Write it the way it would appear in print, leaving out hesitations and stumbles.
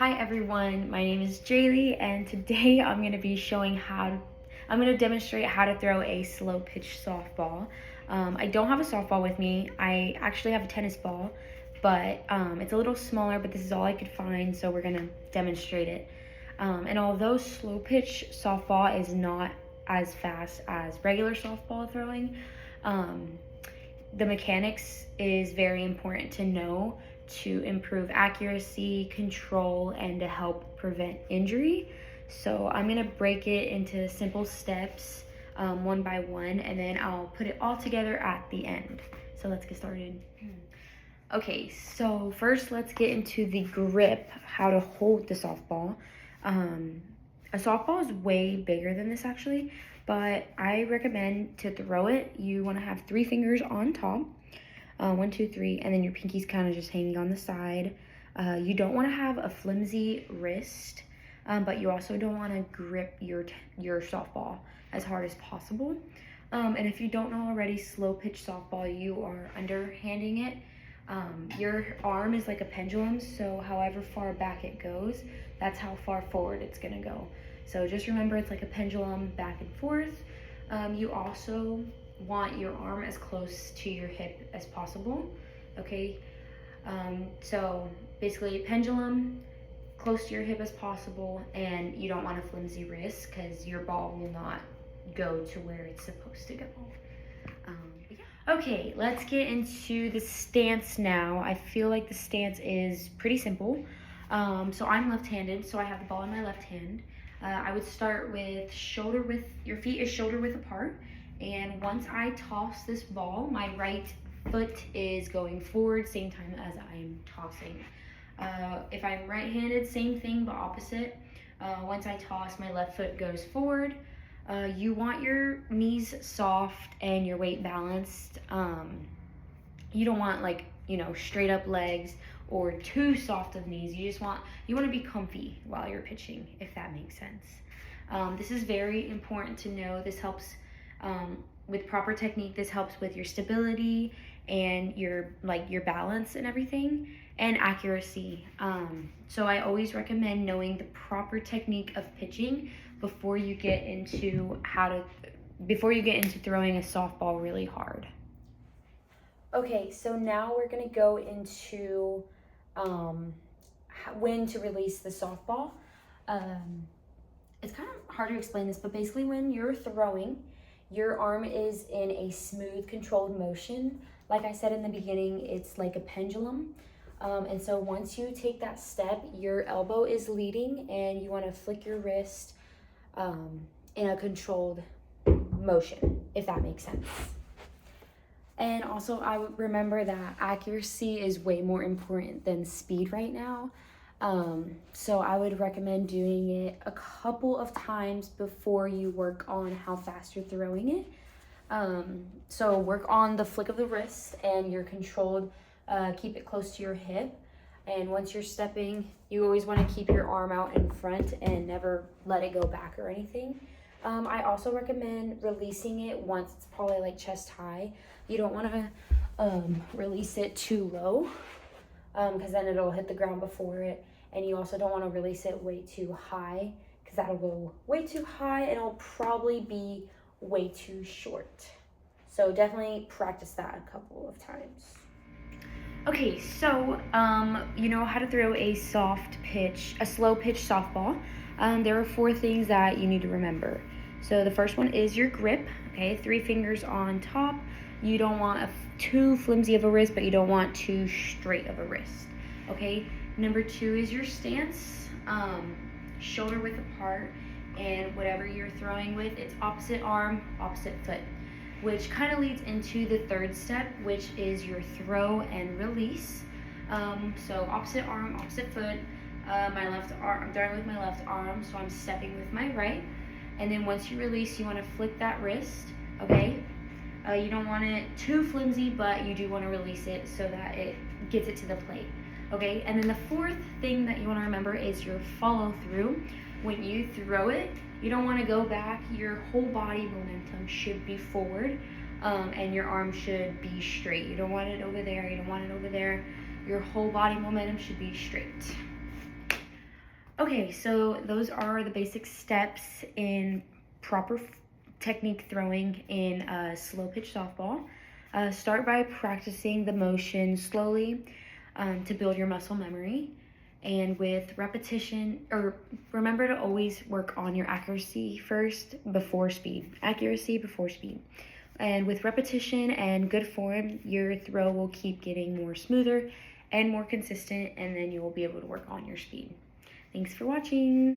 Hi everyone, my name is Jaylee and today I'm going to be I'm going to demonstrate how to throw a slow pitch softball. I don't have a softball with me. I actually have a tennis ball, but it's a little smaller, but this is all I could find, so we're going to demonstrate it. And although slow pitch softball is not as fast as regular softball throwing, the mechanics is very important to know to improve accuracy, control, and to help prevent injury. So I'm gonna break it into simple steps, one by one, and then I'll put it all together at the end. So let's get started. Okay, so first let's get into the grip, how to hold the softball. A softball is way bigger than this actually, but I recommend to throw it, you wanna have 3 fingers on top, 1, 2, 3, and then your pinky's kind of just hanging on the side. You don't wanna have a flimsy wrist, but you also don't wanna grip your softball as hard as possible. And if you don't know already, slow pitch softball, you are underhanding it. Your arm is like a pendulum, so however far back it goes, that's how far forward it's gonna go. So just remember, it's like a pendulum back and forth. You also want your arm as close to your hip as possible, okay? So basically pendulum, close to your hip as possible, and you don't want a flimsy wrist because your ball will not go to where it's supposed to go. Okay, let's get into the stance now. I feel like the stance is pretty simple. So I'm left-handed, so I have the ball in my left hand. I would start with your feet is shoulder width apart. And once I toss this ball, my right foot is going forward, same time as I'm tossing. If I'm right-handed, same thing, but opposite. Once I toss, my left foot goes forward. You want your knees soft and your weight balanced. You don't want straight up legs or too soft of knees. You want to be comfy while you're pitching, if that makes sense. This is very important to know. This helps with proper technique. This helps with your stability and your balance and everything, and accuracy. So I always recommend knowing the proper technique of pitching before you get into throwing a softball really hard. Okay, so now we're gonna go into when to release the softball. It's kind of hard to explain this, but basically when you're throwing, your arm is in a smooth, controlled motion. Like I said in the beginning, it's like a pendulum. And so once you take that step, your elbow is leading and you wanna flick your wrist in a controlled motion, if that makes sense. And also I would remember that accuracy is way more important than speed right now. So I would recommend doing it a couple of times before you work on how fast you're throwing it. So work on the flick of the wrist and your controlled, keep it close to your hip. And once you're stepping, you always want to keep your arm out in front and never let it go back or anything. I also recommend releasing it once it's probably like chest high. You don't want to release it too low because then it'll hit the ground before it. And you also don't want to release it way too high because that'll go way too high and it'll probably be way too short. So definitely practice that a couple of times. Okay, so you know how to throw a slow pitch softball. There are 4 things that you need to remember. So the first one is your grip, okay, 3 fingers on top. You don't want too flimsy of a wrist, but you don't want too straight of a wrist, okay? Number 2 is your stance, shoulder width apart, and whatever you're throwing with, it's opposite arm, opposite foot, which kind of leads into the 3rd step, which is your throw and release. So opposite arm, opposite foot, my left arm, I'm throwing with my left arm, so I'm stepping with my right. And then once you release, you want to flick that wrist, okay? You don't want it too flimsy, but you do want to release it so that it gets it to the plate, okay? And then the 4th thing that you want to remember is your follow through. When you throw it, you don't want to go back. Your whole body momentum should be forward, and your arm should be straight. You don't want it over there, you don't want it over there. Your whole body momentum should be straight. Okay, so those are the basic steps in proper technique throwing in a slow pitch softball. Start by practicing the motion slowly to build your muscle memory. And with repetition, or remember to always work on your accuracy first before speed. Accuracy before speed. And with repetition and good form, your throw will keep getting more smoother and more consistent, and then you will be able to work on your speed. Thanks for watching.